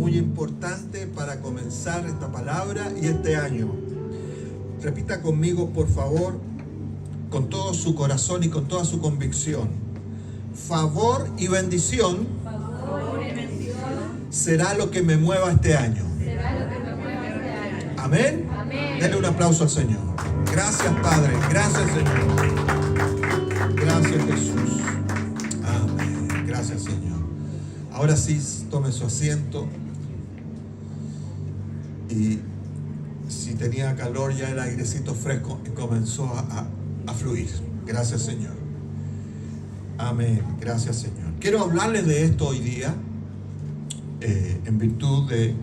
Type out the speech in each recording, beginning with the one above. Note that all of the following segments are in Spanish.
muy importante para comenzar esta palabra y este año. Repita conmigo, por favor, con todo su corazón y con toda su convicción. Favor y bendición, será lo que me mueva este año. Amén. Denle un aplauso al Señor. Gracias, Padre. Gracias, Señor. Gracias, Jesús. Amén. Gracias, Señor. Ahora sí, tome su asiento. Y si tenía calor, ya el airecito fresco comenzó a fluir. Gracias, Señor. Amén. Gracias, Señor. Quiero hablarles de esto hoy día, en virtud de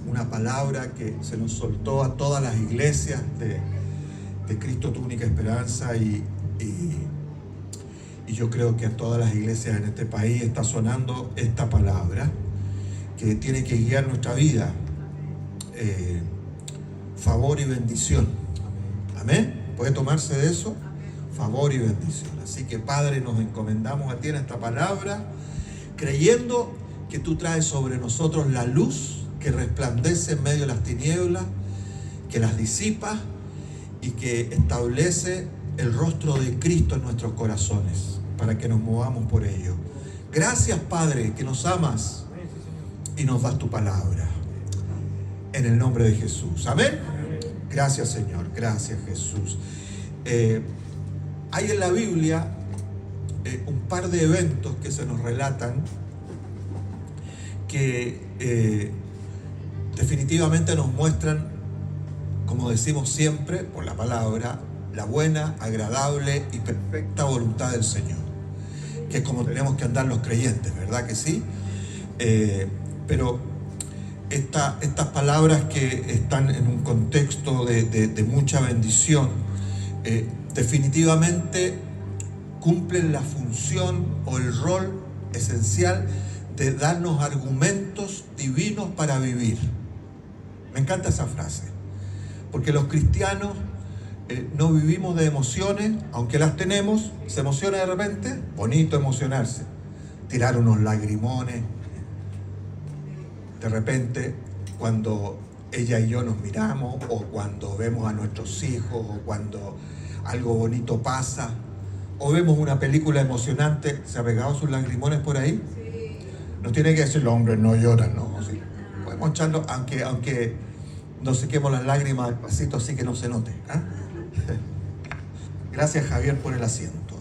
una palabra que se nos soltó a todas las iglesias de Cristo tu única esperanza, y yo creo que a todas las iglesias en este país está sonando esta palabra que tiene que guiar nuestra vida. Favor y bendición. Amén. ¿Puede tomarse de eso? Favor y bendición. Así que, Padre, nos encomendamos a ti en esta palabra, creyendo que tú traes sobre nosotros la luz que resplandece en medio de las tinieblas, que las disipa y que establece el rostro de Cristo en nuestros corazones, para que nos movamos por ello. Gracias, Padre, que nos amas y nos das tu palabra. En el nombre de Jesús. Amén. Gracias, Señor. Gracias, Jesús. Hay en la Biblia un par de eventos que se nos relatan que definitivamente nos muestran, como decimos siempre, por la palabra, la buena, agradable y perfecta voluntad del Señor, que es como tenemos que andar los creyentes, ¿verdad que sí? Pero estas palabras que están en un contexto de mucha bendición, definitivamente cumplen la función o el rol esencial de darnos argumentos divinos para vivir. Me encanta esa frase, porque los cristianos no vivimos de emociones, aunque las tenemos. Se emociona de repente, bonito emocionarse, tirar unos lagrimones. De repente, cuando ella y yo nos miramos, o cuando vemos a nuestros hijos, o cuando algo bonito pasa, o vemos una película emocionante, ¿se ha pegado sus lagrimones por ahí? Sí. No tiene que decir, los hombres no lloran, no. Sí. Podemos echarlo, aunque nos sequemos las lágrimas al pasito, así que no se note. Gracias, Javier, por el asiento.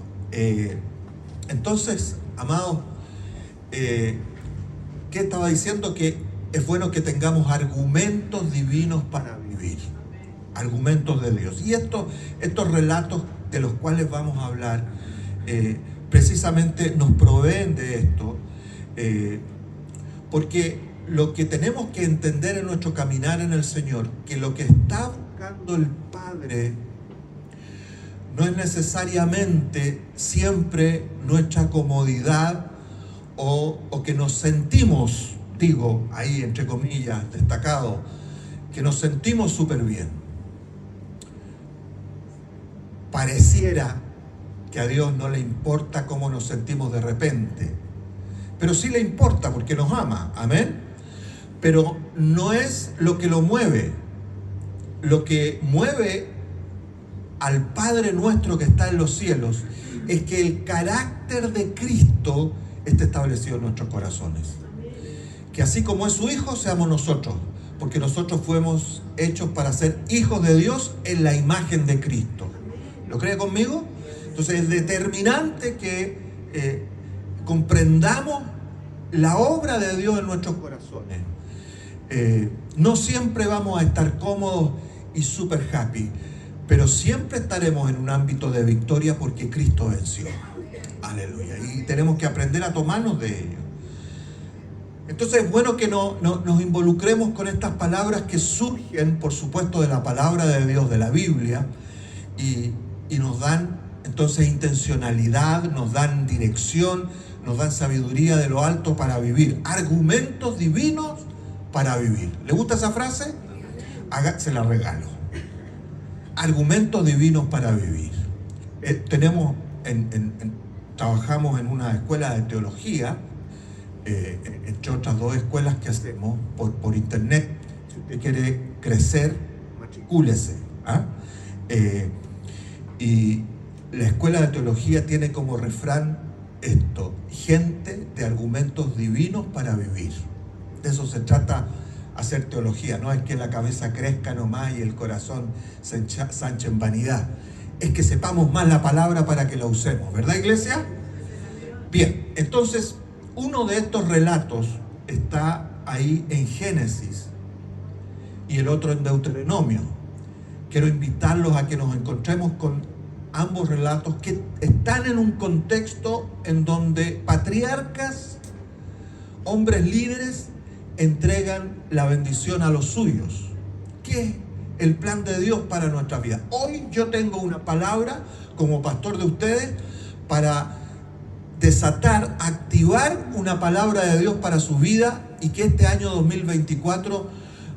Entonces, amados, ¿qué estaba diciendo? Que es bueno que tengamos argumentos divinos para vivir, argumentos de Dios. Y estos relatos de los cuales vamos a hablar, precisamente nos proveen de esto, porque lo que tenemos que entender en nuestro caminar en el Señor, que lo que está buscando el Padre no es necesariamente siempre nuestra comodidad o que nos sentimos, digo ahí entre comillas, destacado, que nos sentimos súper bien. Pareciera que a Dios no le importa cómo nos sentimos de repente, pero sí le importa porque nos ama, amén. Pero no es lo que lo mueve. Lo que mueve al Padre nuestro que está en los cielos es que el carácter de Cristo esté establecido en nuestros corazones. Que así como es su Hijo, seamos nosotros, porque nosotros fuimos hechos para ser hijos de Dios en la imagen de Cristo. ¿Lo cree conmigo? Entonces es determinante que comprendamos la obra de Dios en nuestros corazones. No siempre vamos a estar cómodos y super happy, pero siempre estaremos en un ámbito de victoria porque Cristo venció. Aleluya. Y tenemos que aprender a tomarnos de ello. Entonces es bueno que nos involucremos con estas palabras que surgen, por supuesto, de la palabra de Dios, de la Biblia, y nos dan entonces intencionalidad, nos dan dirección, nos dan sabiduría de lo alto para vivir. Argumentos divinos para vivir. ¿Le gusta esa frase? Se la regalo. Argumentos divinos para vivir. Trabajamos en una escuela de teología entre otras 2 escuelas que hacemos por internet. Si usted quiere crecer, matricúlese. ¿Ah? Y la escuela de teología tiene como refrán esto: gente de argumentos divinos para vivir. De eso se trata hacer teología. No es que la cabeza crezca nomás y el corazón se ensanche en vanidad. Es que sepamos más la palabra para que la usemos, ¿verdad, iglesia? Bien, entonces uno de estos relatos está ahí en Génesis y el otro en Deuteronomio. Quiero invitarlos a que nos encontremos con ambos relatos que están en un contexto en donde patriarcas, hombres líderes, entregan la bendición a los suyos. ¿Qué es el plan de Dios para nuestra vida? Hoy yo tengo una palabra como pastor de ustedes para desatar, activar una palabra de Dios para su vida, y que este año 2024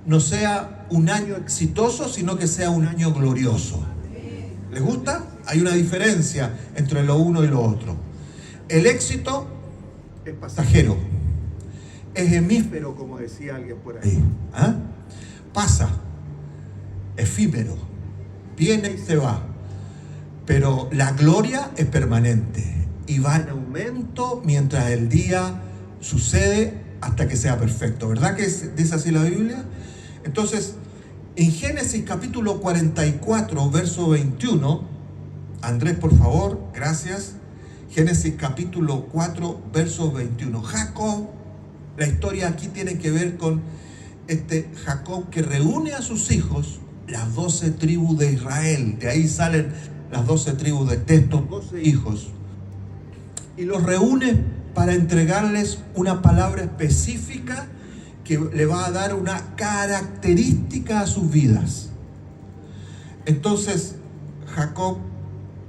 no sea un año exitoso, sino que sea un año glorioso. ¿Les gusta? Hay una diferencia entre lo uno y lo otro. El éxito es pasajero, es hemífero, como decía alguien por ahí. ¿Ah? Pasa, efímero, viene y se va. Pero la gloria es permanente y va en aumento mientras el día sucede hasta que sea perfecto. ¿Verdad que dice así la Biblia? Entonces, en Génesis capítulo 44, verso 21, Andrés, por favor, gracias. Génesis capítulo 4, verso 21. Jacob, la historia aquí tiene que ver con este Jacob que reúne a sus hijos, las 12 tribus de Israel. De ahí salen las 12 tribus de estos 12 hijos. Y los reúne para entregarles una palabra específica que le va a dar una característica a sus vidas. Entonces Jacob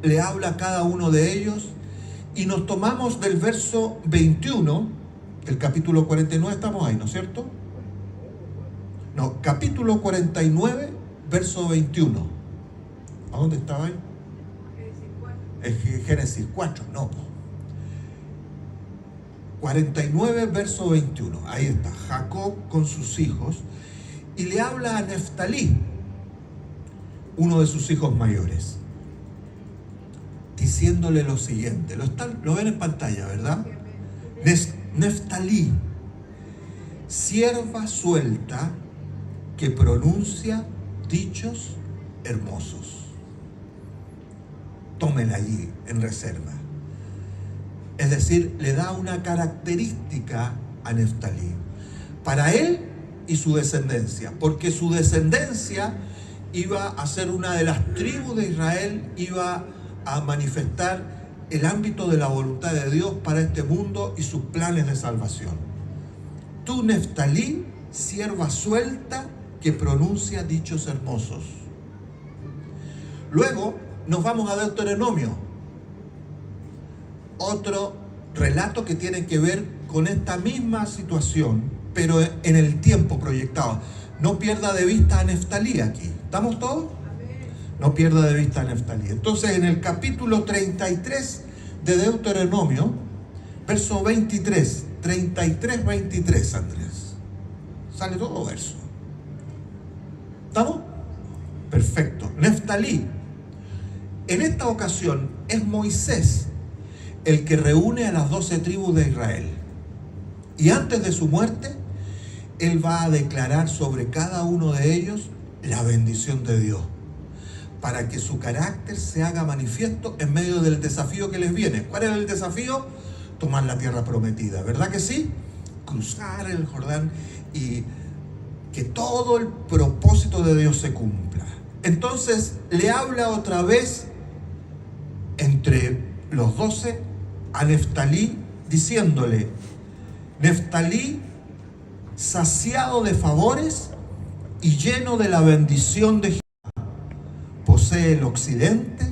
le habla a cada uno de ellos y nos tomamos del verso 21 del capítulo 49. Estamos ahí, ¿no es cierto? No, capítulo 49, verso 21. ¿A dónde estaba ahí? Génesis 4, no. 49, verso 21. Ahí está, Jacob con sus hijos, y le habla a Neftalí, uno de sus hijos mayores, diciéndole lo siguiente. Lo ven en pantalla, ¿verdad? Neftalí, sierva suelta que pronuncia dichos hermosos. Tómenla allí en reserva. Es decir, le da una característica a Neftalí para él y su descendencia, porque su descendencia iba a ser una de las tribus de Israel, iba a manifestar el ámbito de la voluntad de Dios para este mundo y sus planes de salvación. Tú, Neftalí, sierva suelta que pronuncia dichos hermosos. Luego nos vamos a Deuteronomio, otro relato que tiene que ver con esta misma situación, pero en el tiempo proyectado. No pierda de vista a Neftalí aquí. ¿Estamos todos? No pierda de vista a Neftalí. Entonces, en el capítulo 33 de Deuteronomio, verso 23, 33, 23, Andrés. Sale todo verso. ¿Estamos? Perfecto. Neftalí. En esta ocasión es Moisés el que reúne a las 12 tribus de Israel. Y antes de su muerte, él va a declarar sobre cada uno de ellos la bendición de Dios, para que su carácter se haga manifiesto en medio del desafío que les viene. ¿Cuál es el desafío? Tomar la tierra prometida, ¿verdad que sí? Cruzar el Jordán y que todo el propósito de Dios se cumpla. Entonces le habla otra vez entre los 12 a Neftalí, diciéndole: Neftalí, saciado de favores y lleno de la bendición de Jehová, posee el occidente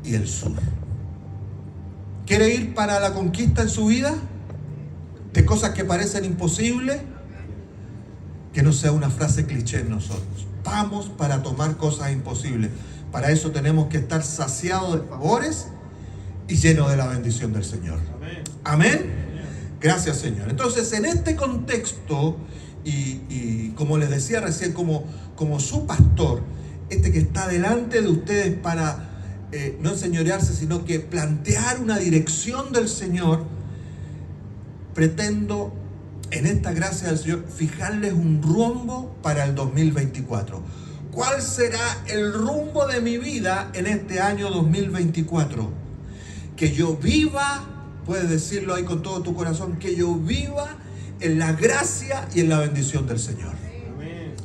y el sur. ¿Quiere ir para la conquista en su vida? De cosas que parecen imposibles. Que no sea una frase cliché en nosotros. Vamos para tomar cosas imposibles. Para eso tenemos que estar saciados de favores y llenos de la bendición del Señor. Amén. Gracias, Señor. Entonces, en este contexto, y como les decía recién, como su pastor, que está delante de ustedes para no enseñorearse, sino que plantear una dirección del Señor, pretendo, en esta gracia del Señor, fijarles un rumbo para el 2024. ¿Cuál será el rumbo de mi vida en este año 2024? Que yo viva, puedes decirlo ahí con todo tu corazón, que yo viva en la gracia y en la bendición del Señor.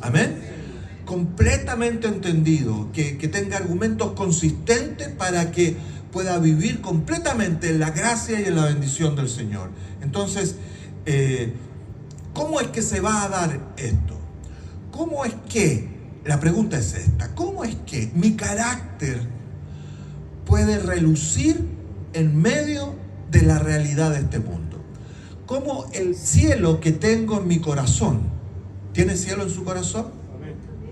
Amén. Completamente entendido, que tenga argumentos consistentes para que pueda vivir completamente en la gracia y en la bendición del Señor. Entonces, ¿cómo es que se va a dar esto? ¿Cómo es que, la pregunta es esta, cómo es que mi carácter puede relucir en medio de la realidad de este mundo? ¿Cómo el cielo que tengo en mi corazón? ¿Tiene cielo en su corazón?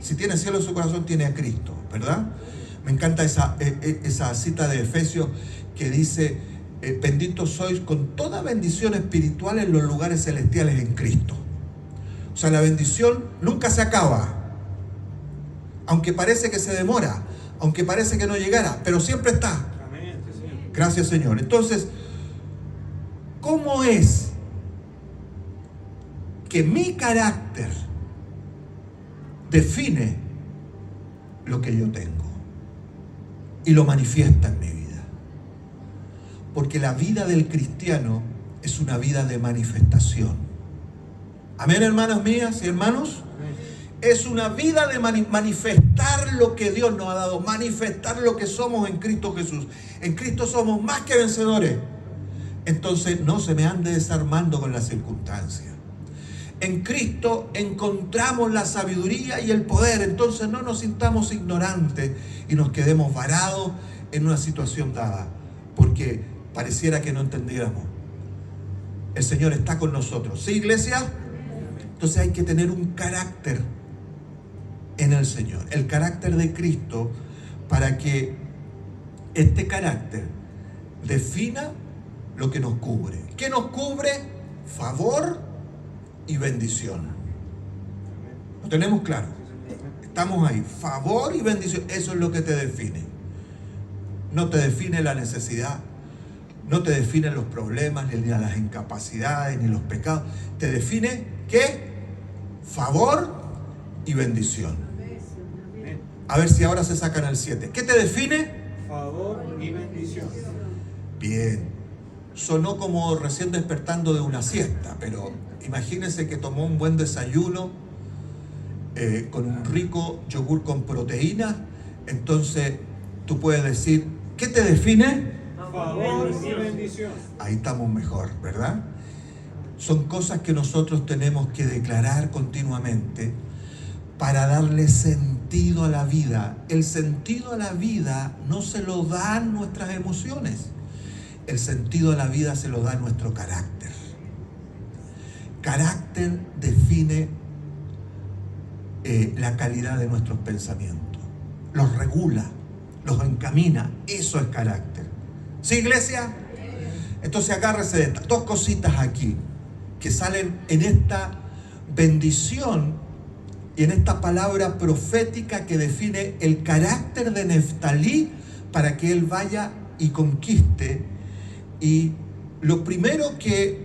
Si tiene cielo en su corazón, tiene a Cristo, ¿verdad? Me encanta esa cita de Efesios que dice: benditos sois con toda bendición espiritual en los lugares celestiales en Cristo. O sea, la bendición nunca se acaba. Aunque parece que se demora, aunque parece que no llegara, pero siempre está. Gracias, Señor. Entonces, ¿cómo es que mi carácter define lo que yo tengo y lo manifiesta en mi vida? Porque la vida del cristiano es una vida de manifestación. Amén, hermanas mías y hermanos. Es una vida de manifestar lo que Dios nos ha dado, manifestar lo que somos en Cristo Jesús. En Cristo somos más que vencedores. Entonces no se me ande desarmando con las circunstancias. En Cristo encontramos la sabiduría y el poder. Entonces no nos sintamos ignorantes y nos quedemos varados en una situación dada, porque pareciera que no entendiéramos. El Señor está con nosotros. ¿Sí, iglesia? Entonces hay que tener un carácter en el Señor, el carácter de Cristo, para que este carácter defina lo que nos cubre. ¿Qué nos cubre? Favor y bendición. ¿Lo tenemos claro? Estamos ahí. Favor y bendición. Eso es lo que te define. No te define la necesidad, no te definen los problemas, ni las incapacidades, ni los pecados. Te define ¿qué? Favor y bendición. A ver si ahora se sacan el 7. ¿Qué te define? Favor y bendición. Bien. Sonó como recién despertando de una siesta, pero imagínense que tomó un buen desayuno con un rico yogur con proteína. Entonces tú puedes decir, ¿qué te define? Favor y bendición. Ahí estamos mejor, ¿verdad? Son cosas que nosotros tenemos que declarar continuamente para darle sentido a la vida. El sentido a la vida no se lo dan nuestras emociones. El sentido a la vida se lo da nuestro carácter. Carácter define la calidad de nuestros pensamientos. Los regula, los encamina. Eso es carácter. ¿Sí, iglesia? Entonces agárrese de estas dos cositas aquí que salen en esta bendición y en esta palabra profética que define el carácter de Neftalí para que él vaya y conquiste. Y lo primero que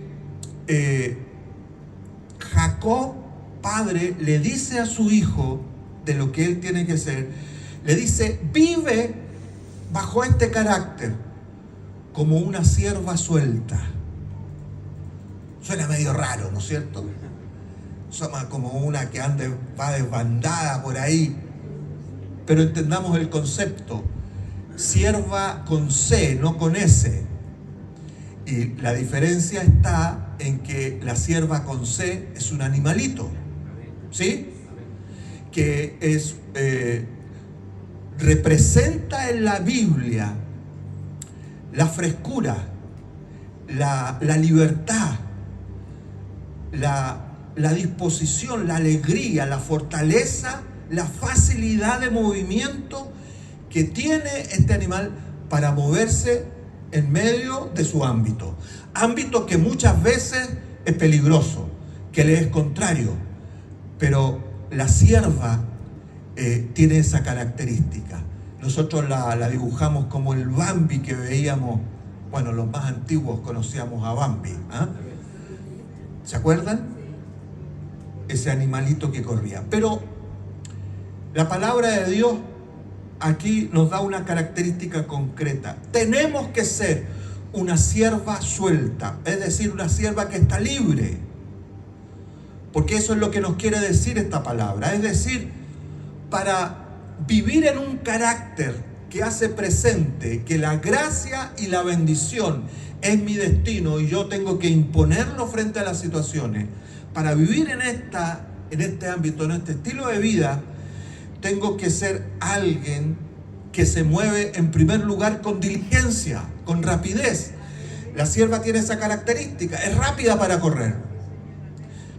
Jacob, padre, le dice a su hijo de lo que él tiene que ser, le dice: vive bajo este carácter como una sierva suelta. Suena medio raro, ¿no es cierto? Somos como una que va desbandada por ahí. Pero entendamos el concepto. Sierva con C, no con S. Y la diferencia está en que la sierva con C es un animalito, ¿sí? Que es representa en la Biblia la frescura, la libertad, la disposición, la alegría, la fortaleza, la facilidad de movimiento que tiene este animal para moverse en medio de su ámbito. ámbito que muchas veces es peligroso, que le es contrario, pero la sierva tiene esa característica. Nosotros la dibujamos como el Bambi que veíamos, bueno, los más antiguos conocíamos a Bambi, ¿ah? ¿Se acuerdan? Ese animalito que corría. Pero la palabra de Dios aquí nos da una característica concreta. Tenemos que ser una sierva suelta, es decir, una sierva que está libre. Porque eso es lo que nos quiere decir esta palabra. Es decir, para vivir en un carácter que hace presente que la gracia y la bendición es mi destino y yo tengo que imponerlo frente a las situaciones. Para vivir en este ámbito, en este estilo de vida, tengo que ser alguien que se mueve en primer lugar con diligencia, con rapidez. La sierva tiene esa característica, es rápida para correr,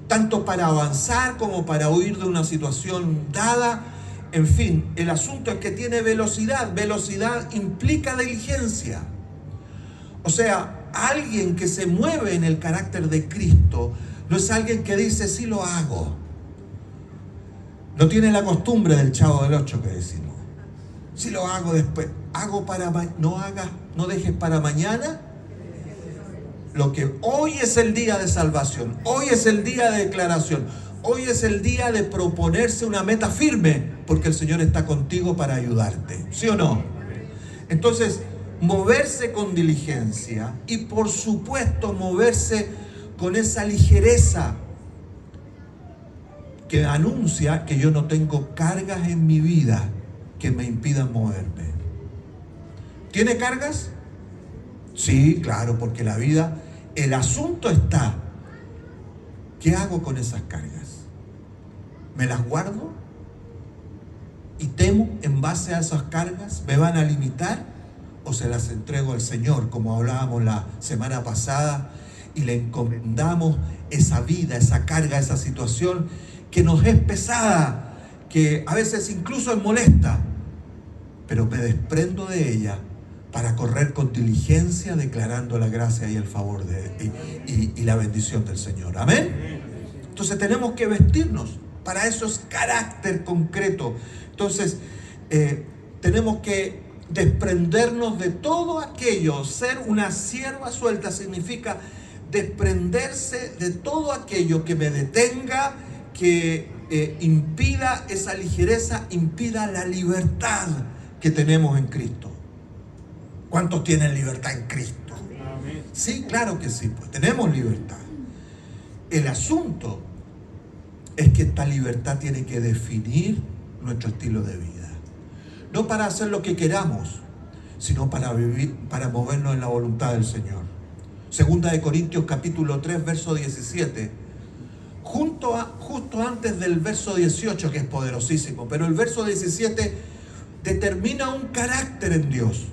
tanto para avanzar como para huir de una situación dada. En fin, el asunto es que tiene velocidad. Velocidad implica diligencia. O sea, alguien que se mueve en el carácter de Cristo no es alguien que dice, sí lo hago. No tiene la costumbre del Chavo del Ocho que decimos. Sí lo hago después. Hago para no dejes para mañana lo que hoy es el día de salvación. Hoy es el día de declaración. Hoy es el día de proponerse una meta firme, porque el Señor está contigo para ayudarte. ¿Sí o no? Entonces, moverse con diligencia y por supuesto moverse con esa ligereza que anuncia que yo no tengo cargas en mi vida que me impidan moverme. ¿Tiene cargas? Sí, claro, porque la vida, el asunto está, ¿qué hago con esas cargas? ¿Me las guardo? ¿Y temo en base a esas cargas? ¿Me van a limitar? ¿O se las entrego al Señor, como hablábamos la semana pasada, y le encomendamos esa vida, esa carga, esa situación que nos es pesada, que a veces incluso es molesta, pero me desprendo de ella para correr con diligencia, declarando la gracia y el favor y la bendición del Señor? Amén. Entonces tenemos que vestirnos. Para eso es carácter concreto. Entonces tenemos que desprendernos de todo aquello. Ser una sierva suelta significa desprenderse de todo aquello que me detenga, que impida esa ligereza, impida la libertad que tenemos en Cristo. ¿Cuántos tienen libertad en Cristo? Amén. Sí, claro que sí, pues tenemos libertad. El asunto es que esta libertad tiene que definir nuestro estilo de vida. No para hacer lo que queramos, sino para vivir, para movernos en la voluntad del Señor. Segunda de Corintios capítulo 3, verso 17. Justo antes del verso 18, que es poderosísimo, pero el verso 17 determina un carácter en Dios.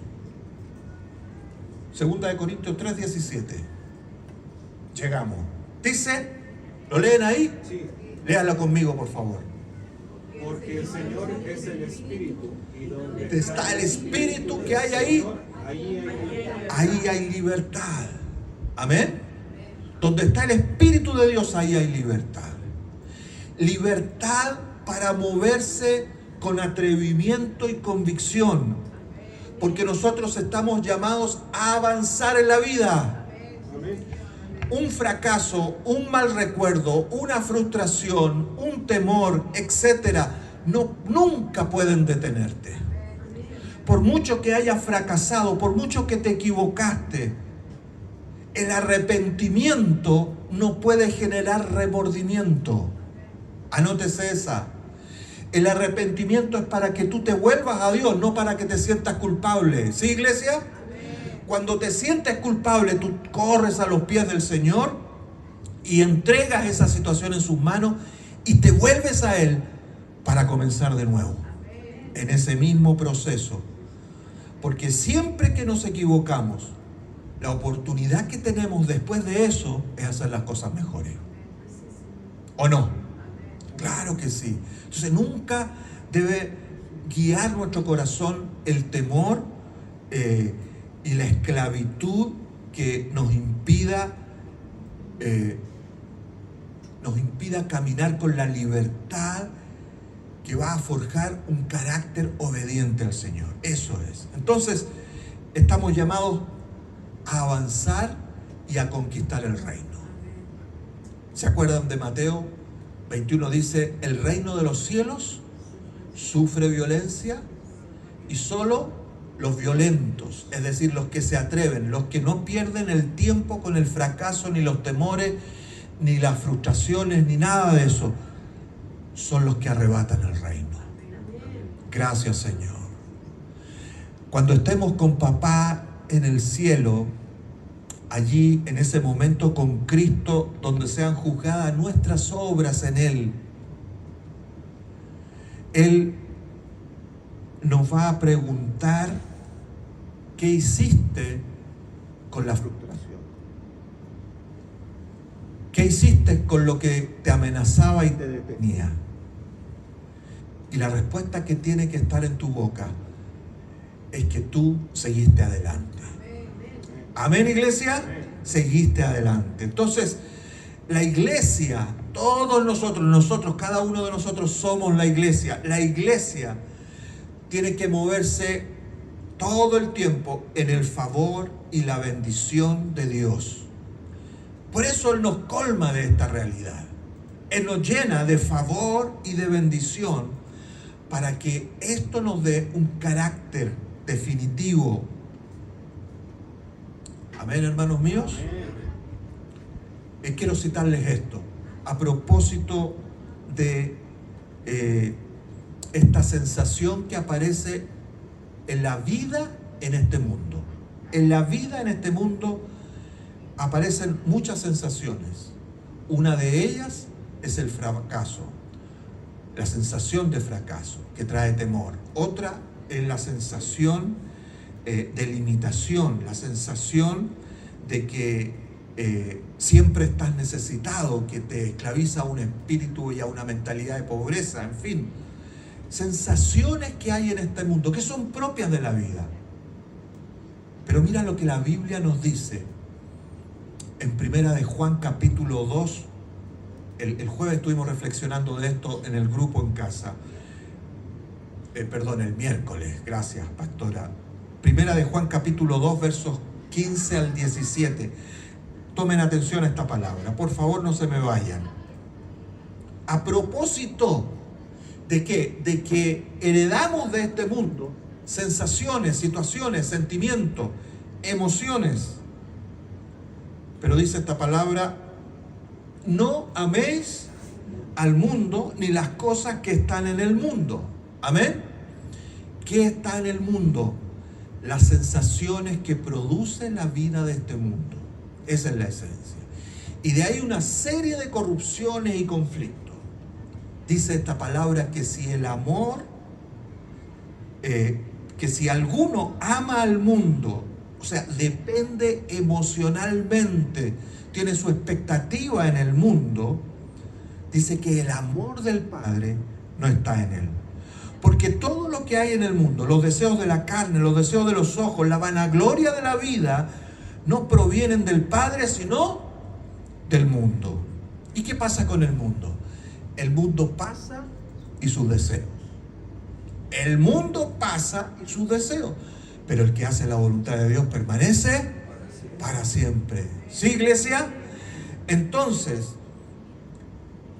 Segunda de Corintios 3, 17. Llegamos. Dice, ¿lo leen ahí? Sí. Léala conmigo, por favor. Porque el Señor es el Espíritu. Y donde Está el Espíritu que hay ahí. Ahí hay libertad. Ahí hay libertad. Amén. Donde está el Espíritu de Dios, ahí hay libertad. Libertad para moverse con atrevimiento y convicción. Porque nosotros estamos llamados a avanzar en la vida. Amén. Un fracaso, un mal recuerdo, una frustración, un temor, etcétera, nunca pueden detenerte. Por mucho que hayas fracasado, por mucho que te equivocaste, el arrepentimiento no puede generar remordimiento. Anótese esa. El arrepentimiento es para que tú te vuelvas a Dios, no para que te sientas culpable. ¿Sí, iglesia? Cuando te sientes culpable, tú corres a los pies del Señor y entregas esa situación en sus manos y te vuelves a Él para comenzar de nuevo en ese mismo proceso. Porque siempre que nos equivocamos, la oportunidad que tenemos después de eso es hacer las cosas mejores. ¿O no? Claro que sí. Entonces nunca debe guiar nuestro corazón el temor y la esclavitud que nos impida caminar con la libertad que va a forjar un carácter obediente al Señor. Eso es. Entonces, estamos llamados a avanzar y a conquistar el reino. ¿Se acuerdan de Mateo 21? Dice, el reino de los cielos sufre violencia y solo los violentos, es decir, los que se atreven, los que no pierden el tiempo con el fracaso, ni los temores, ni las frustraciones, ni nada de eso, son los que arrebatan el reino. Gracias, Señor. Cuando estemos con papá en el cielo, allí en ese momento con Cristo, donde sean juzgadas nuestras obras en Él, Él nos va a preguntar qué hiciste con la frustración, qué hiciste con lo que te amenazaba y te detenía. Y la respuesta que tiene que estar en tu boca es que tú seguiste adelante. Amén, iglesia. Seguiste adelante. Entonces, la iglesia, todos nosotros, cada uno de nosotros somos la iglesia. La iglesia tiene que moverse todo el tiempo en el favor y la bendición de Dios. Por eso Él nos colma de esta realidad. Él nos llena de favor y de bendición para que esto nos dé un carácter definitivo. Amén, hermanos míos. Quiero citarles esto a propósito de esta sensación que aparece en la vida en este mundo. En la vida en este mundo aparecen muchas sensaciones. Una de ellas es el fracaso, la sensación de fracaso que trae temor. Otra es la sensación de limitación, la sensación de que siempre estás necesitado, que te esclaviza a un espíritu y a una mentalidad de pobreza, en fin. Sensaciones que hay en este mundo, que son propias de la vida. Pero mira lo que la Biblia nos dice en Primera de Juan capítulo 2. El jueves estuvimos reflexionando de esto en el grupo en casa. El miércoles, gracias, pastora. Primera de Juan capítulo 2, versos 15 al 17. Tomen atención a esta palabra, por favor, no se me vayan. A propósito de qué, de que heredamos de este mundo sensaciones, situaciones, sentimientos, emociones. Pero dice esta palabra, no améis al mundo ni las cosas que están en el mundo. Amén. ¿Qué está en el mundo? Las sensaciones que produce la vida de este mundo. Esa es la esencia. Y de ahí una serie de corrupciones y conflictos. Dice esta palabra que si el amor, que si alguno ama al mundo, o sea, depende emocionalmente, tiene su expectativa en el mundo, dice que el amor del Padre no está en él. Porque todo lo que hay en el mundo, los deseos de la carne, los deseos de los ojos, la vanagloria de la vida, no provienen del Padre, sino del mundo. ¿Y qué pasa con el mundo? El mundo pasa y sus deseos. El mundo pasa y sus deseos. Pero el que hace la voluntad de Dios permanece para siempre. ¿Sí, iglesia? Entonces,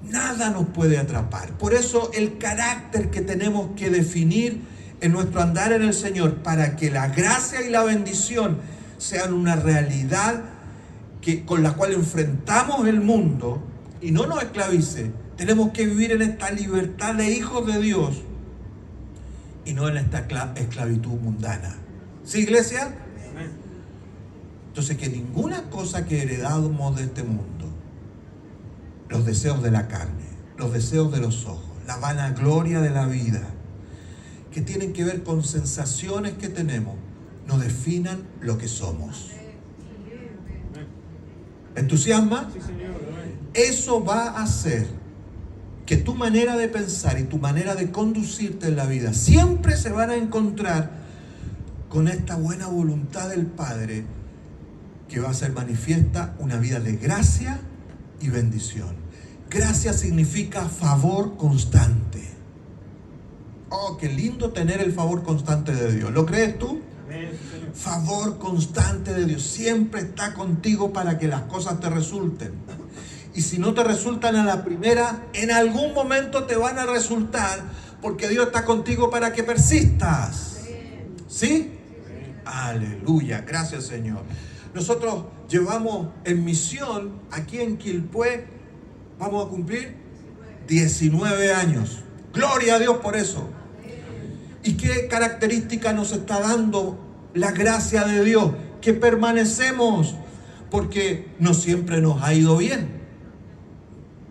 nada nos puede atrapar. Por eso el carácter que tenemos que definir en nuestro andar en el Señor, para que la gracia y la bendición sean una realidad con la cual enfrentamos el mundo y no nos esclavice. Tenemos que vivir en esta libertad de hijos de Dios y no en esta esclavitud mundana. ¿Sí, iglesia? Entonces, que ninguna cosa que heredamos de este mundo, los deseos de la carne, los deseos de los ojos, la vanagloria de la vida, que tienen que ver con sensaciones que tenemos, nos definan lo que somos. ¿Entusiasma? Sí, señor. Eso va a hacer que tu manera de pensar y tu manera de conducirte en la vida siempre se van a encontrar con esta buena voluntad del Padre que va a ser manifiesta una vida de gracia y bendición. Gracia significa favor constante. Oh, qué lindo tener el favor constante de Dios. ¿Lo crees tú? Favor constante de Dios. Siempre está contigo para que las cosas te resulten. Y si no te resultan a la primera, en algún momento te van a resultar, porque Dios está contigo para que persistas. ¿Sí? Aleluya. Gracias, Señor. Nosotros llevamos en misión aquí en Quilpué, vamos a cumplir 19 años. Gloria a Dios por eso. ¿Y qué característica nos está dando la gracia de Dios? Que permanecemos, porque no siempre nos ha ido bien.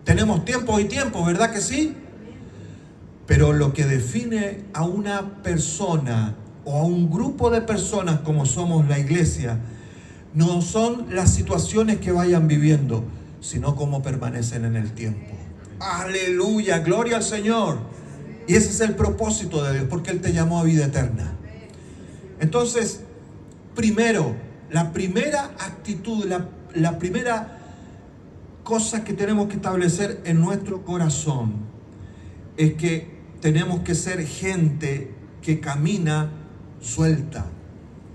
Tenemos tiempos y tiempos, ¿verdad que sí? Pero lo que define a una persona o a un grupo de personas como somos la iglesia, no son las situaciones que vayan viviendo, sino cómo permanecen en el tiempo. Aleluya, gloria al Señor. Y ese es el propósito de Dios, porque Él te llamó a vida eterna. Entonces, primero, la primera actitud, la primera cosa que tenemos que establecer en nuestro corazón es que tenemos que ser gente que camina suelta,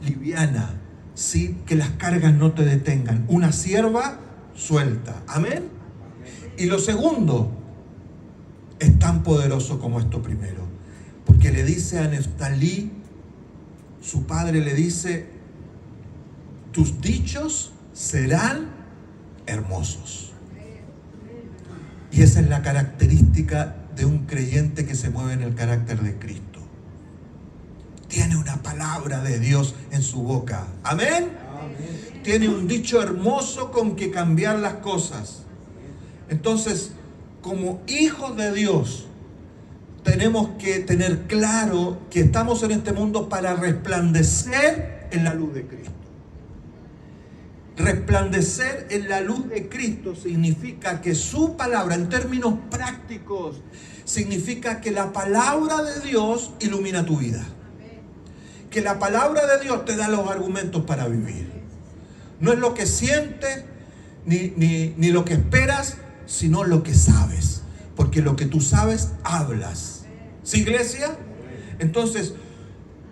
liviana, ¿sí? Que las cargas no te detengan. Una sierva suelta. Amén. Y lo segundo es tan poderoso como esto primero, porque le dice a Neftalí, su padre le dice: tus dichos serán hermosos. Y esa es la característica de un creyente que se mueve en el carácter de Cristo. Tiene una palabra de Dios en su boca. Amén. Tiene un dicho hermoso con que cambiar las cosas. Entonces, como hijos de Dios, tenemos que tener claro que estamos en este mundo para resplandecer en la luz de Cristo. Resplandecer en la luz de Cristo significa que su palabra, en términos prácticos, significa que la palabra de Dios ilumina tu vida. Que la palabra de Dios te da los argumentos para vivir. No es lo que sientes ni lo que esperas, sino lo que sabes. Porque lo que tú sabes, hablas. ¿Sí, iglesia? Entonces,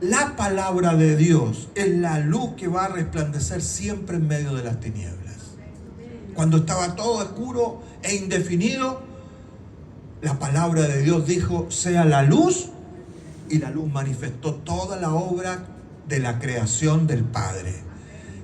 la palabra de Dios es la luz que va a resplandecer siempre en medio de las tinieblas. Cuando estaba todo oscuro e indefinido, la palabra de Dios dijo: sea la luz. Y la luz manifestó toda la obra de la creación del Padre.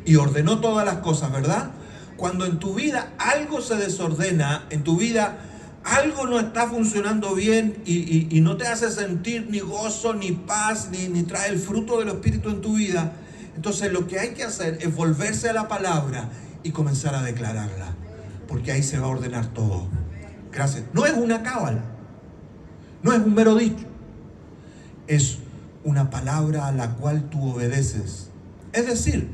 Y ordenó todas las cosas, ¿verdad? Cuando en tu vida algo se desordena, en tu vida algo no está funcionando bien y no te hace sentir ni gozo, ni paz, ni trae el fruto del Espíritu en tu vida, entonces lo que hay que hacer es volverse a la palabra y comenzar a declararla. Porque ahí se va a ordenar todo. Gracias. No es una cábala. No es un mero dicho. Es una palabra a la cual tú obedeces. Es decir,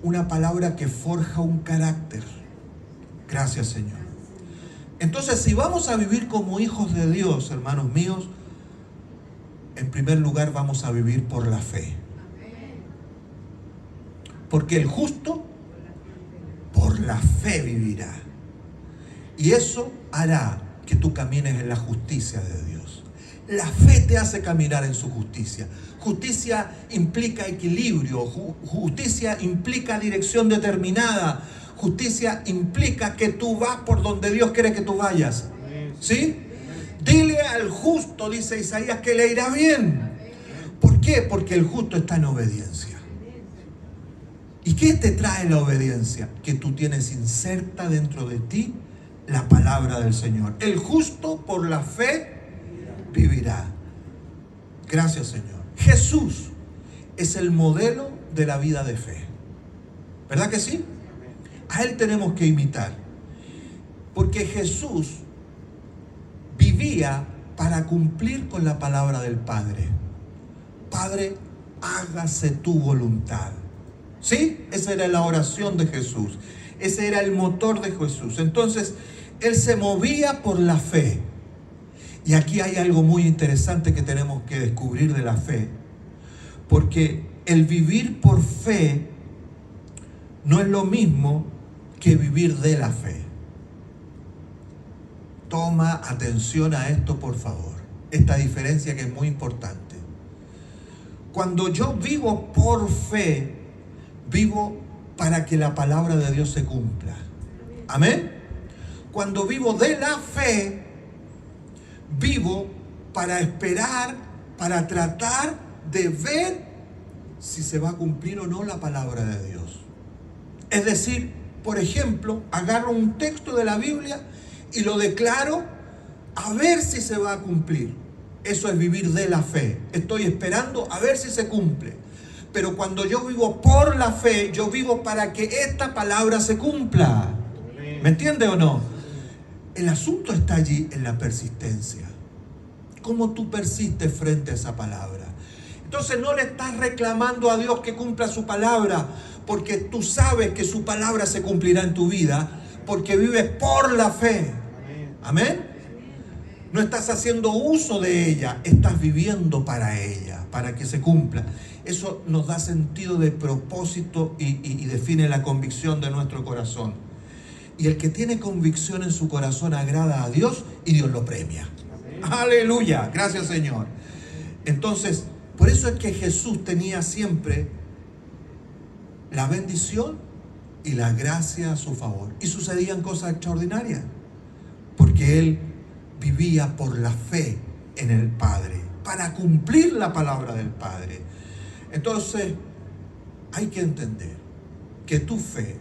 una palabra que forja un carácter. Gracias, Señor. Entonces, si vamos a vivir como hijos de Dios, hermanos míos, en primer lugar vamos a vivir por la fe. Porque el justo por la fe vivirá. Y eso hará que tú camines en la justicia de Dios. La fe te hace caminar en su justicia. Justicia implica equilibrio. Justicia implica dirección determinada. Justicia implica que tú vas por donde Dios quiere que tú vayas. ¿Sí? Dile al justo, dice Isaías, que le irá bien. ¿Por qué? Porque el justo está en obediencia. ¿Y qué te trae la obediencia? Que tú tienes inserta dentro de ti la palabra del Señor. El justo por la fe vivirá. Gracias, Señor. Jesús es el modelo de la vida de fe. ¿Verdad que sí? A Él tenemos que imitar. Porque Jesús vivía para cumplir con la palabra del Padre. Padre, hágase tu voluntad. ¿Sí? Esa era la oración de Jesús. Ese era el motor de Jesús. Entonces, Él se movía por la fe. Y aquí hay algo muy interesante que tenemos que descubrir de la fe. Porque el vivir por fe no es lo mismo que vivir de la fe. Toma atención a esto, por favor. Esta diferencia que es muy importante. Cuando yo vivo por fe, vivo para que la palabra de Dios se cumpla. Amén. Cuando vivo de la fe, vivo para esperar, para tratar de ver si se va a cumplir o no la palabra de Dios. Es decir, por ejemplo, agarro un texto de la Biblia y lo declaro a ver si se va a cumplir. Eso es vivir de la fe. Estoy esperando a ver si se cumple. Pero cuando yo vivo por la fe, yo vivo para que esta palabra se cumpla. ¿Me entiende o no? El asunto está allí en la persistencia. ¿Cómo tú persistes frente a esa palabra? Entonces no le estás reclamando a Dios que cumpla su palabra, porque tú sabes que su palabra se cumplirá en tu vida, porque vives por la fe. Amén. No estás haciendo uso de ella, estás viviendo para ella, para que se cumpla. Eso nos da sentido de propósito y define la convicción de nuestro corazón. Y el que tiene convicción en su corazón agrada a Dios y Dios lo premia. Aleluya, gracias Señor. Entonces, por eso es que Jesús tenía siempre la bendición y la gracia a su favor. Y sucedían cosas extraordinarias, porque Él vivía por la fe en el Padre, para cumplir la palabra del Padre. Entonces, hay que entender que tu fe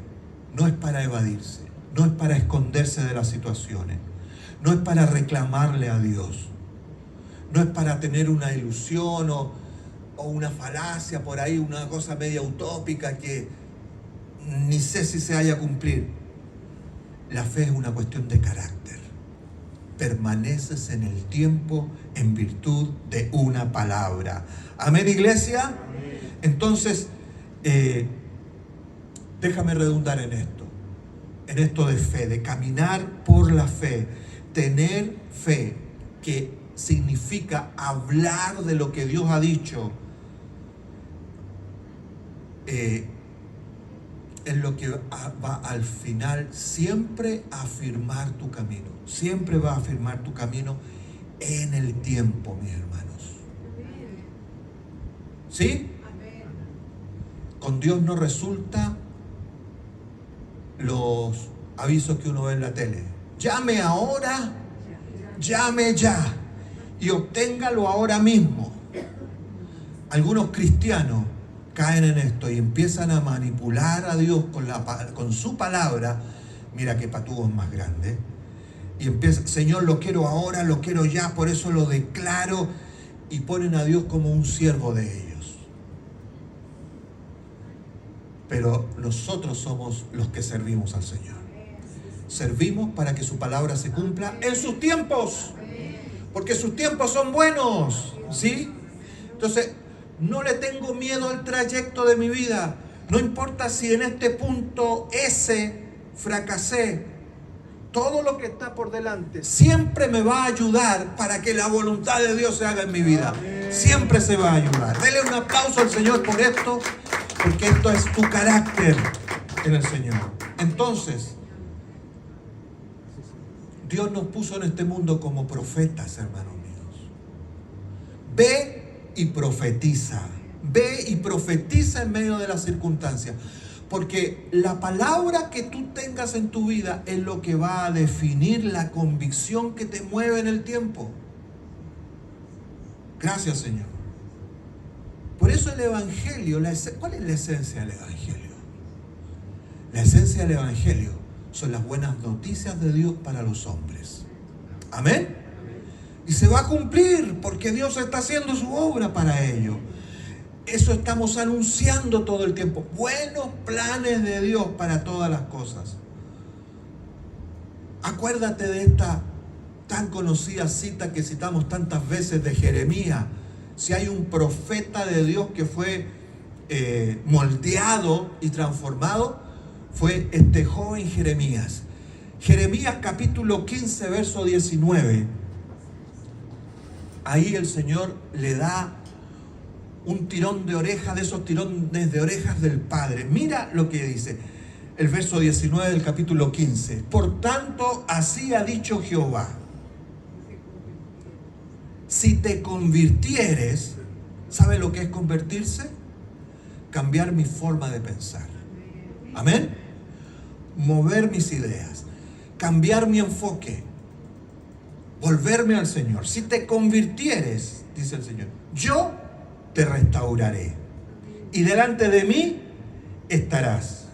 no es para evadirse, no es para esconderse de las situaciones, no es para reclamarle a Dios, no es para tener una ilusión o una falacia por ahí, una cosa media utópica que ni sé si se vaya a cumplir. La fe es una cuestión de carácter. Permaneces en el tiempo en virtud de una palabra. Amén, iglesia. Amén. Entonces, déjame redundar en esto de fe, de caminar por la fe, tener fe, que significa hablar de lo que Dios ha dicho, es lo que va al final siempre a afirmar tu camino. Siempre va a afirmar tu camino en el tiempo, mis hermanos. ¿Sí? Con Dios no resulta los avisos que uno ve en la tele. Llame ahora, llame ya y obténgalo ahora mismo. Algunos cristianos caen en esto y empiezan a manipular a Dios con su palabra. Mira qué patúos más grande. Y empieza, Señor, lo quiero ahora, lo quiero ya, por eso lo declaro. Y ponen a Dios como un siervo de ellos. Pero nosotros somos los que servimos al Señor. Servimos para que su palabra se cumpla en sus tiempos. Porque sus tiempos son buenos. ¿Sí? Entonces, no le tengo miedo al trayecto de mi vida. No importa si en este punto S fracasé. Todo lo que está por delante siempre me va a ayudar para que la voluntad de Dios se haga en mi vida. Siempre se va a ayudar. Dele un aplauso al Señor por esto, porque esto es tu carácter en el Señor. Entonces, Dios nos puso en este mundo como profetas, hermanos míos. Ve y profetiza. Ve y profetiza en medio de las circunstancias. Porque la palabra que tú tengas en tu vida es lo que va a definir la convicción que te mueve en el tiempo. Gracias, Señor. Por eso el Evangelio, ¿cuál es la esencia del Evangelio? La esencia del Evangelio son las buenas noticias de Dios para los hombres. Amén. Y se va a cumplir porque Dios está haciendo su obra para ello. Eso estamos anunciando todo el tiempo. Buenos planes de Dios para todas las cosas. Acuérdate de esta tan conocida cita que citamos tantas veces de Jeremías. Si hay un profeta de Dios que fue moldeado y transformado, fue este joven Jeremías. Jeremías capítulo 15, verso 19. Ahí el Señor le da un tirón de orejas, de esos tirones de orejas del Padre. Mira lo que dice. el verso 19 del capítulo 15. Por tanto, así ha dicho Jehová: si te convirtieres, ¿sabe lo que es convertirse? Cambiar mi forma de pensar. Amén. Mover mis ideas, cambiar mi enfoque, volverme al Señor. Si te convirtieres, dice el Señor, yo te restauraré y delante de mí estarás.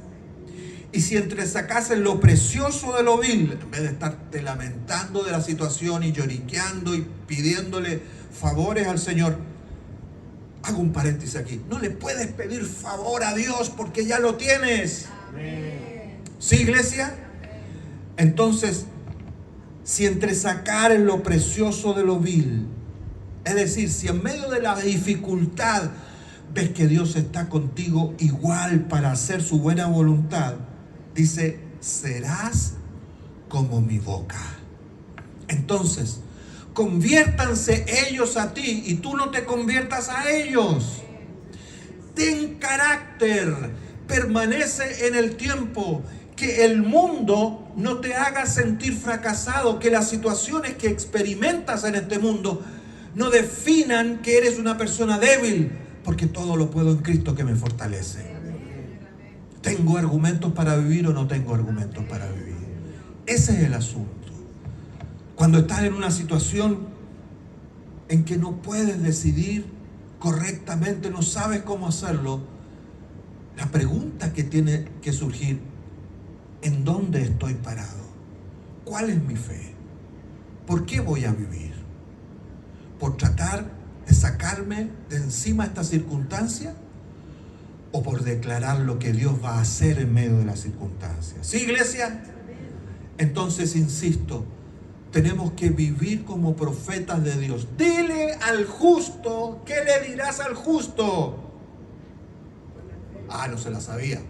Y si entresacases lo precioso de lo vil, en vez de estarte lamentando de la situación y lloriqueando y pidiéndole favores al Señor, hago un paréntesis aquí, no le puedes pedir favor a Dios porque ya lo tienes. ¿Sí, iglesia? Entonces, si entresacares lo precioso de lo vil, es decir, si en medio de la dificultad ves que Dios está contigo igual para hacer su buena voluntad, dice, serás como mi boca. Entonces, conviértanse ellos a ti y tú no te conviertas a ellos. Ten carácter, permanece en el tiempo, que el mundo no te haga sentir fracasado, que las situaciones que experimentas en este mundo no definan que eres una persona débil, porque todo lo puedo en Cristo que me fortalece. ¿Tengo argumentos para vivir o no tengo argumentos para vivir? Ese es el asunto. Cuando estás en una situación en que no puedes decidir correctamente, no sabes cómo hacerlo, la pregunta que tiene que surgir: ¿en dónde estoy parado? ¿Cuál es mi fe? ¿Por qué voy a vivir? ¿Por tratar de sacarme de encima esta circunstancia? ¿O por declarar lo que Dios va a hacer en medio de las circunstancias? ¿Sí, iglesia? Entonces, insisto, tenemos que vivir como profetas de Dios. Dile al justo, ¿qué le dirás al justo? Ah, no se la sabía.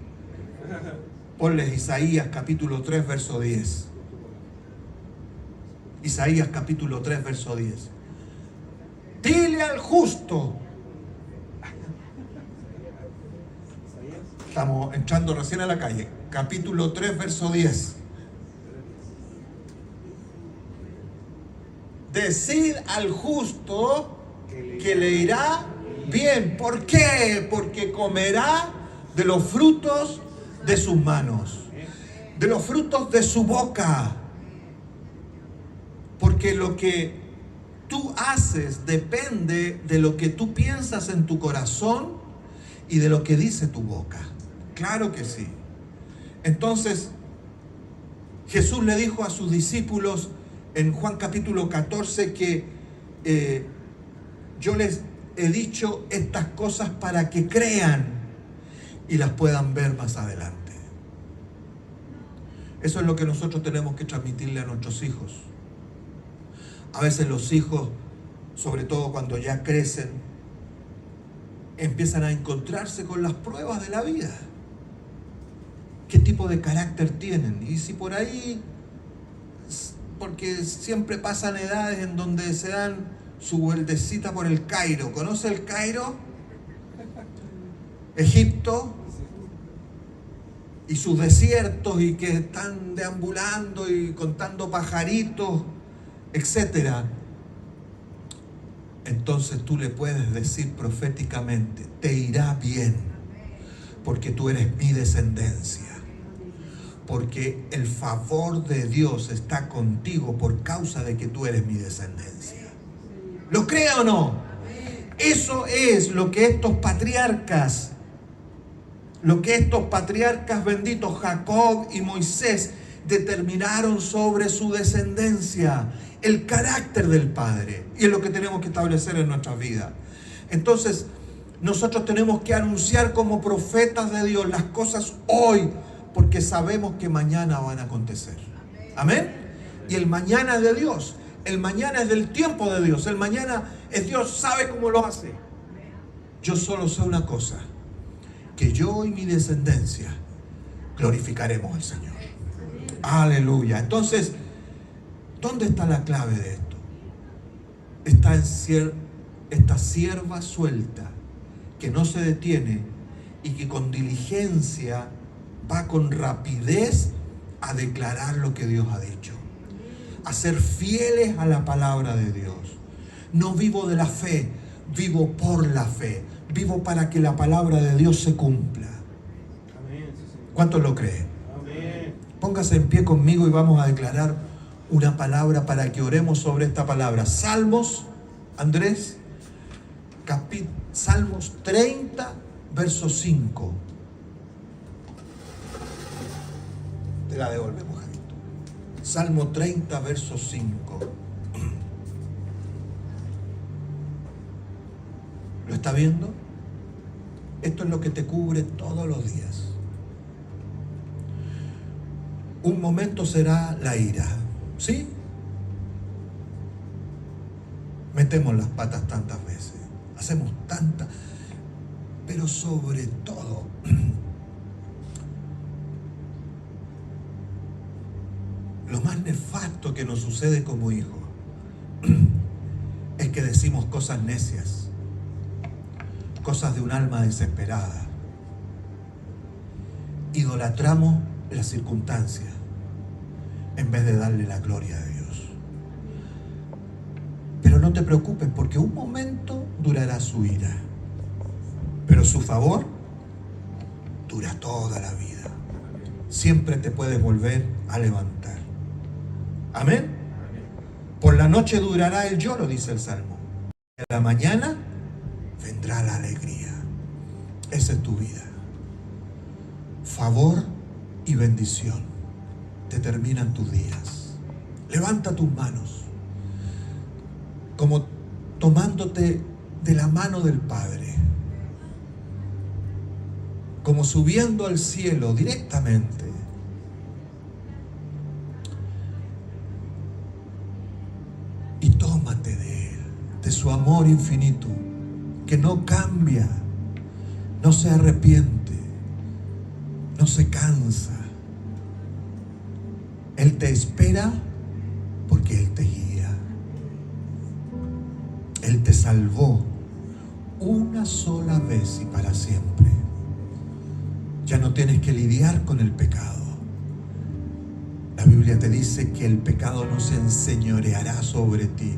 Ponles Isaías capítulo 3, verso 10. Isaías capítulo 3, verso 10. Dile al justo. Estamos entrando recién a la calle. Capítulo 3, verso 10. Decid al justo que le irá bien. ¿Por qué? Porque comerá de los frutos de sus manos, de los frutos de su boca. Porque lo que tú haces depende de lo que tú piensas en tu corazón y de lo que dice tu boca. Claro que sí. Entonces, Jesús le dijo a sus discípulos en Juan capítulo 14 que yo les he dicho estas cosas para que crean y las puedan ver más adelante. Eso es lo que nosotros tenemos que transmitirle a nuestros hijos. A veces los hijos, sobre todo cuando ya crecen, empiezan a encontrarse con las pruebas de la vida. ¿Qué tipo de carácter tienen? Y si por ahí, porque siempre pasan edades en donde se dan su vueltecita por el Cairo. ¿Conoce el Cairo? Egipto. Y sus desiertos, y que están deambulando y contando pajaritos, etcétera. Entonces tú le puedes decir proféticamente: te irá bien, porque tú eres mi descendencia, porque el favor de Dios está contigo por causa de que tú eres mi descendencia. ¿Lo cree o no? Eso es lo que estos patriarcas benditos, Jacob y Moisés, determinaron sobre su descendencia, el carácter del Padre. Y es lo que tenemos que establecer en nuestras vidas. Entonces, nosotros tenemos que anunciar como profetas de Dios las cosas hoy, porque sabemos que mañana van a acontecer. Amén. Y el mañana es de Dios. El mañana es del tiempo de Dios. El mañana es Dios, sabe cómo lo hace. Yo solo sé una cosa: que yo y mi descendencia glorificaremos al Señor. Aleluya. Entonces, ¿dónde está la clave de esto? Está en esta sierva suelta que no se detiene y que con diligencia va con rapidez a declarar lo que Dios ha dicho, a ser fieles a la palabra de Dios. No vivo de la fe, vivo por la fe, vivo para que la palabra de Dios se cumpla. ¿Cuántos lo creen? Amén. Póngase en pie conmigo y vamos a declarar una palabra para que oremos sobre esta palabra. Salmos, Andrés, Salmos 30, verso 5. Te la devolvemos, Javito. Salmo 30, verso 5. ¿Lo está viendo? Esto es lo que te cubre todos los días. Un momento será la ira, ¿sí? Metemos las patas tantas veces, hacemos tantas, pero sobre todo, lo más nefasto que nos sucede como hijos es que decimos cosas necias, cosas de un alma desesperada. Idolatramos las circunstancias en vez de darle la gloria a Dios. Pero no te preocupes, porque un momento durará su ira, pero su favor dura toda la vida. Siempre te puedes volver a levantar. Amén. Por la noche durará el lloro, dice el Salmo. En la mañana vendrá la alegría. Esa es tu vida. Favor y bendición determinan tus días. Levanta tus manos, como tomándote de la mano del Padre, como subiendo al cielo directamente. Y tómate de Él, de su amor infinito, que no cambia, no se arrepiente, no se cansa. Él te espera porque Él te guía. Él te salvó una sola vez y para siempre. Ya no tienes que lidiar con el pecado. La Biblia te dice que el pecado no se enseñoreará sobre ti.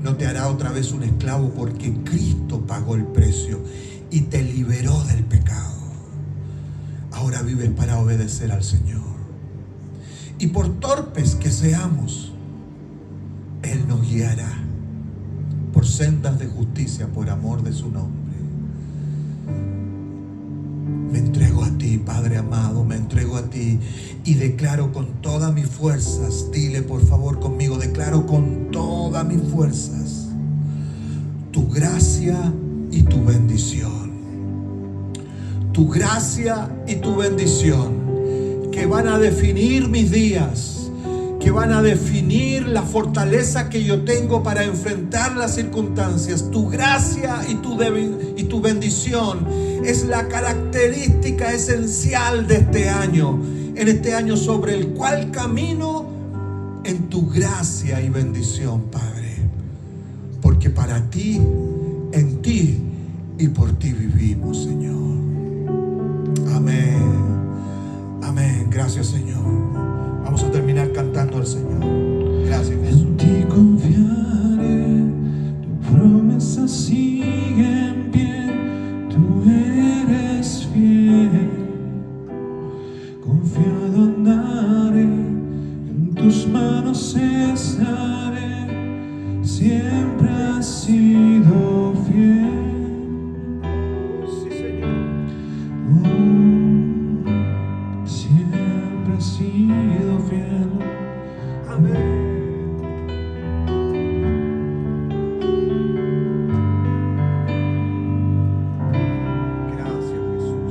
No te hará otra vez un esclavo, porque Cristo pagó el precio y te liberó del pecado. Ahora vives para obedecer al Señor. Y por torpes que seamos, Él nos guiará por sendas de justicia, por amor de su nombre. Me entrego a ti, Padre amado, me entrego a ti y declaro con todas mis fuerzas. Dile por favor conmigo: declaro con todas mis fuerzas tu gracia y tu bendición. Tu gracia y tu bendición, que van a definir mis días, que van a definir la fortaleza que yo tengo para enfrentar las circunstancias. Tu gracia y tu bendición es la característica esencial de este año, en este año sobre el cual camino en tu gracia y bendición, Padre, porque para ti, en ti y por ti vivimos, Señor. Amén. Amén. Gracias, Señor. Vamos a terminar cantando al Señor. Gracias, Jesús. En ti confiaré, tu promesa sigue en pie, tú eres fiel. Confiado andaré, en tus manos estaré, siempre has sido fiel. Siempre has sido fiel. Amén. Gracias, Jesús.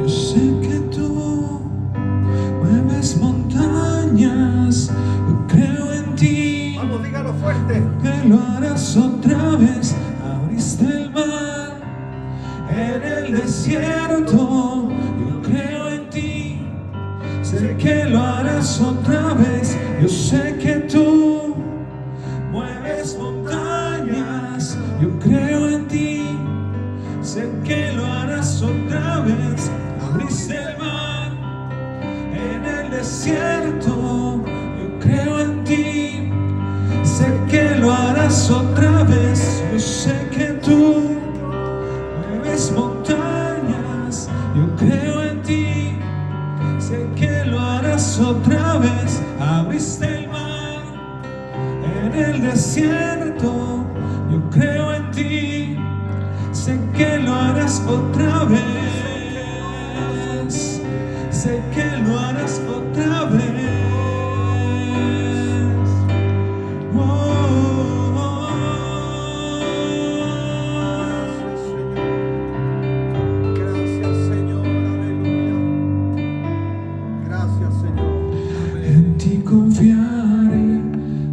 Yo sé que tú mueves montañas, yo creo en ti. Vamos, dígalo fuerte. Que lo harás otra vez, abriste el mar en el desierto, yo creo en ti. Sé que lo harás otra vez, yo sé que tú mueves montañas, yo creo en ti. Sé que lo harás otra vez. sé que lo harás otra vez. Yo sé que tú mueves montañas, yo creo en ti. Sé que lo harás otra vez. Abriste el mar en el desierto, yo creo en ti. Sé que lo harás otra vez. Sé que lo harás otra vez. Gracias, Señor. Aleluya. Gracias, Señor. En ti confiaré,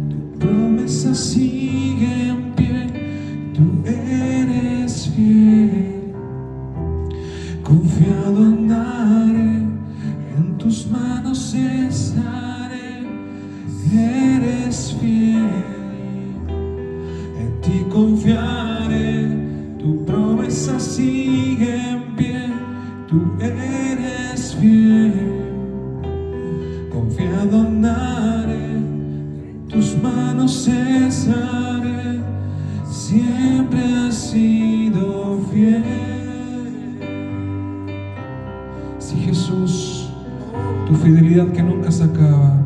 tu promesa sigue en pie, tú eres fiel. Confiado andaré, en tus manos estaré, eres fiel. En ti confiaré, tu promesa sigue en pie, tú eres fiel. Confiado andaré, en tus manos estaré, siempre has sido fiel. Sí, Jesús, tu fidelidad que nunca se acaba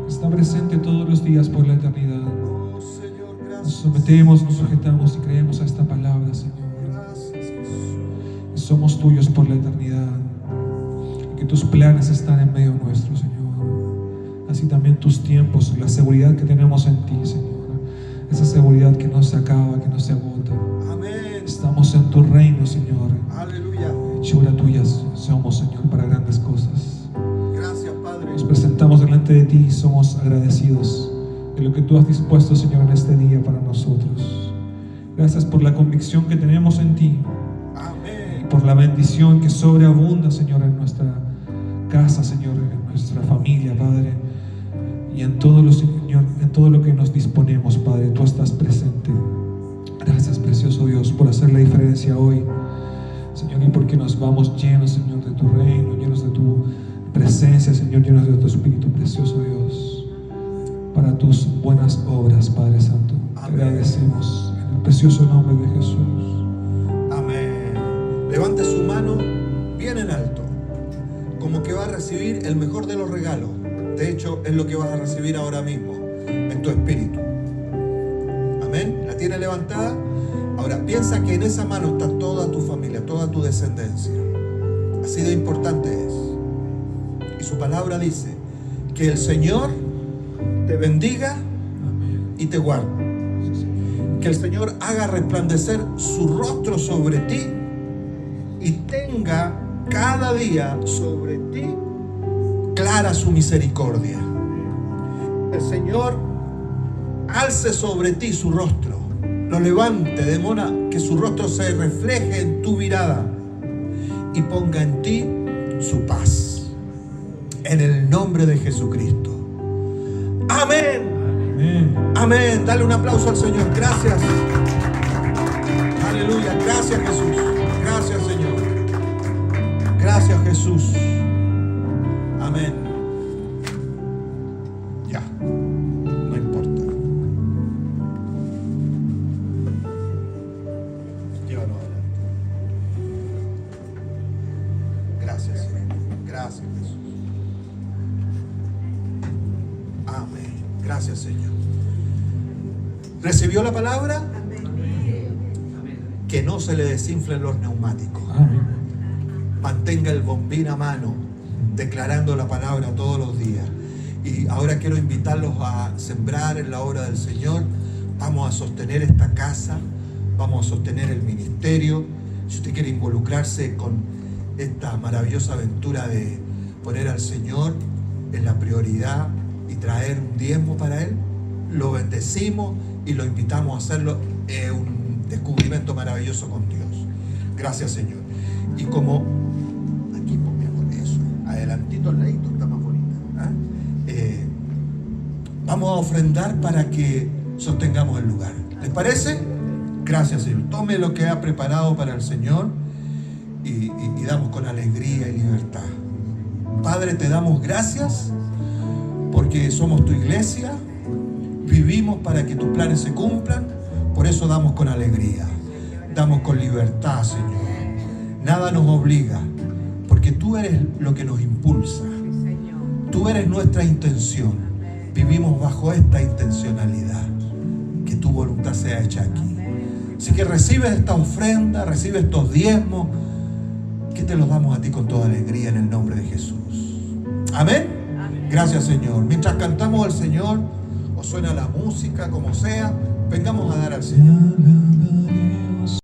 está presente todos los días por la eternidad. Oh, Señor, Nos gracias. sometemos, nos sujetamos y creemos a esta palabra, Señor. Gracias, Jesús. Que somos tuyos por la eternidad y que tus planes están en medio nuestro, Señor. Así también tus tiempos, la seguridad que tenemos en ti, Señor. Esa seguridad que no se acaba, que no se agota. Amén. Estamos en tu reino, Señor. Aleluya. Hechura tuyas somos, Señor, para grandes cosas. Gracias, Padre. Nos presentamos delante de ti y somos agradecidos de lo que tú has dispuesto, Señor, en este día para nosotros. Gracias por la convicción que tenemos en ti y Amén. por la bendición que sobreabunda, Señor, en nuestra casa, Señor, en nuestra familia, Padre. Y en todo lo, Señor, en todo lo que nos disponemos, Padre, tú estás presente. Gracias, precioso Dios, por hacer la diferencia hoy, Señor, y porque nos vamos llenos, Señor, de tu reino, llenos de tu presencia, Señor, llenos de tu Espíritu, precioso Dios, para tus buenas obras, Padre Santo. Te Amén. agradecemos en el precioso nombre de Jesús. Amén. Levante su mano bien en alto, como que va a recibir el mejor de los regalos. De hecho, es lo que vas a recibir ahora mismo en tu espíritu. Amén. ¿La tiene levantada? Ahora, piensa que en esa mano está toda tu familia, toda tu descendencia. Así de importante es. Y su palabra dice que el Señor te bendiga Amén. y te guarde. Que el Señor haga resplandecer su rostro sobre ti y tenga cada día sobre ti clara su misericordia. El Señor alce sobre ti su rostro, lo levante, de modo que su rostro se refleje en tu mirada y ponga en ti su paz. En el nombre de Jesucristo. Amén. Amén. Amén. Dale un aplauso al Señor. Gracias. Aleluya. Gracias, Jesús. Gracias, Señor. Gracias, Jesús. Amén. Ya. No importa. Llévalo adelante. Gracias, Señor. Gracias, Jesús. Amén. Gracias, Señor. ¿Recibió la palabra? Que no se le desinflen los neumáticos. Amén. Mantenga el bombín a mano, declarando la palabra todos los días. Y ahora quiero invitarlos a sembrar en la obra del Señor. Vamos a sostener esta casa, vamos a sostener el ministerio. Si usted quiere involucrarse con esta maravillosa aventura de poner al Señor en la prioridad y traer un diezmo para Él, lo bendecimos y lo invitamos a hacerlo. Es un descubrimiento maravilloso con Dios. Gracias, Señor. Y como aquí ponemos eso, adelantito al ladito, está más bonita. Vamos a ofrendar para que sostengamos el lugar. ¿Les parece? Gracias, Señor. Tome lo que ha preparado para el Señor y damos con alegría y libertad. Padre, te damos gracias porque somos tu iglesia. vivimos para que tus planes se cumplan. Por eso damos con alegría, damos con libertad, Señor. Nada nos obliga, porque tú eres lo que nos impulsa. Tú eres nuestra intención. Vivimos bajo esta intencionalidad, que tu voluntad sea hecha aquí. Así que recibe esta ofrenda, recibe estos diezmos, que te los damos a ti con toda alegría en el nombre de Jesús. Amén. Gracias, Señor. Mientras cantamos al Señor, o suena la música, como sea, vengamos a dar al Señor.